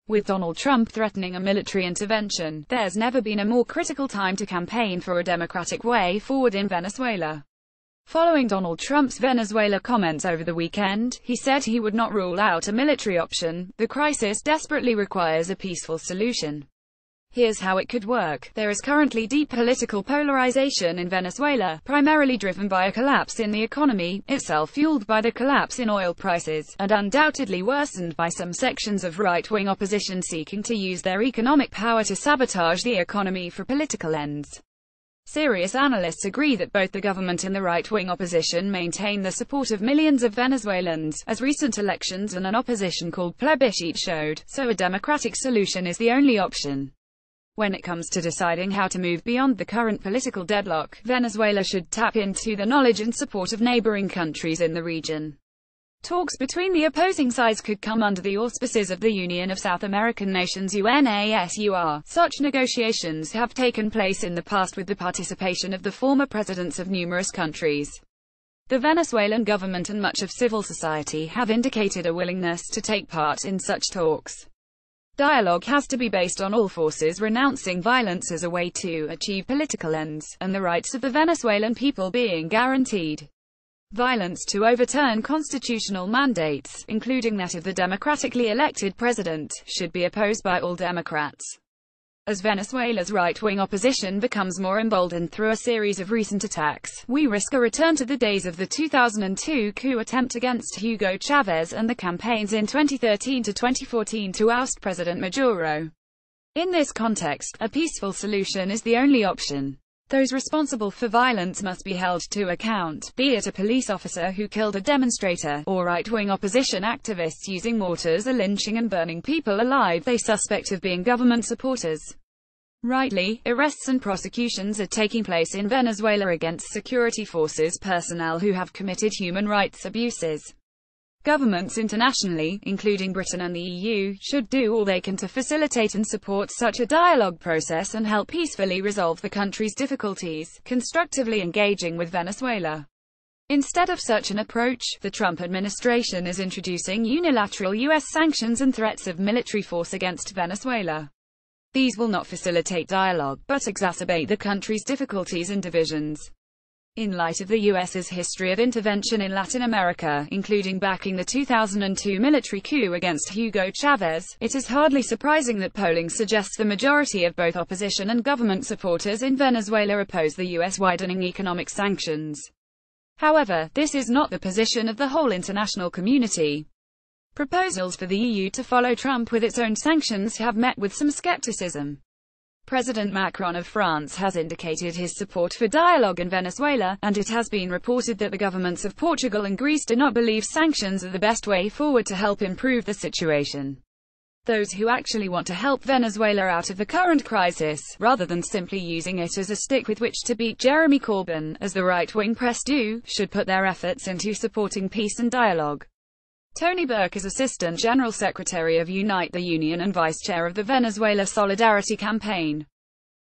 With Donald Trump threatening a military intervention, there's never been a more critical time to campaign for a democratic way forward in Venezuela. Following Donald Trump's Venezuela comments over the weekend, he said he would not rule out a military option. The crisis desperately requires a peaceful solution. Here's how it could work. There is currently deep political polarization in Venezuela, primarily driven by a collapse in the economy itself, fueled by the collapse in oil prices, and undoubtedly worsened by some sections of right-wing opposition seeking to use their economic power to sabotage the economy for political ends. Serious analysts agree that both the government and the right-wing opposition maintain the support of millions of Venezuelans, as recent elections and an opposition called plebiscite showed, so a democratic solution is the only option. When it comes to deciding how to move beyond the current political deadlock, Venezuela should tap into the knowledge and support of neighboring countries in the region. Talks between the opposing sides could come under the auspices of the Union of South American Nations (UNASUR). Such negotiations have taken place in the past with the participation of the former presidents of numerous countries. The Venezuelan government and much of civil society have indicated a willingness to take part in such talks. Dialogue has to be based on all forces renouncing violence as a way to achieve political ends, and the rights of the Venezuelan people being guaranteed. Violence to overturn constitutional mandates, including that of the democratically elected president, should be opposed by all Democrats. As Venezuela's right-wing opposition becomes more emboldened through a series of recent attacks, we risk a return to the days of the 2002 coup attempt against Hugo Chavez and the campaigns in 2013 to 2014 to oust President Maduro. In this context, a peaceful solution is the only option. Those responsible for violence must be held to account, be it a police officer who killed a demonstrator, or right-wing opposition activists using mortars or lynching and burning people alive they suspect of being government supporters. Rightly, arrests and prosecutions are taking place in Venezuela against security forces personnel who have committed human rights abuses. Governments internationally, including Britain and the EU, should do all they can to facilitate and support such a dialogue process and help peacefully resolve the country's difficulties, constructively engaging with Venezuela. Instead of such an approach, the Trump administration is introducing unilateral U.S. sanctions and threats of military force against Venezuela. These will not facilitate dialogue, but exacerbate the country's difficulties and divisions. In light of the U.S.'s history of intervention in Latin America, including backing the 2002 military coup against Hugo Chavez, it is hardly surprising that polling suggests the majority of both opposition and government supporters in Venezuela oppose the U.S. widening economic sanctions. However, this is not the position of the whole international community. Proposals for the EU to follow Trump with its own sanctions have met with some skepticism. President Macron of France has indicated his support for dialogue in Venezuela, and it has been reported that the governments of Portugal and Greece do not believe sanctions are the best way forward to help improve the situation. Those who actually want to help Venezuela out of the current crisis, rather than simply using it as a stick with which to beat Jeremy Corbyn, as the right-wing press do, should put their efforts into supporting peace and dialogue. Tony Burke is Assistant General Secretary of Unite the Union and Vice Chair of the Venezuela Solidarity Campaign.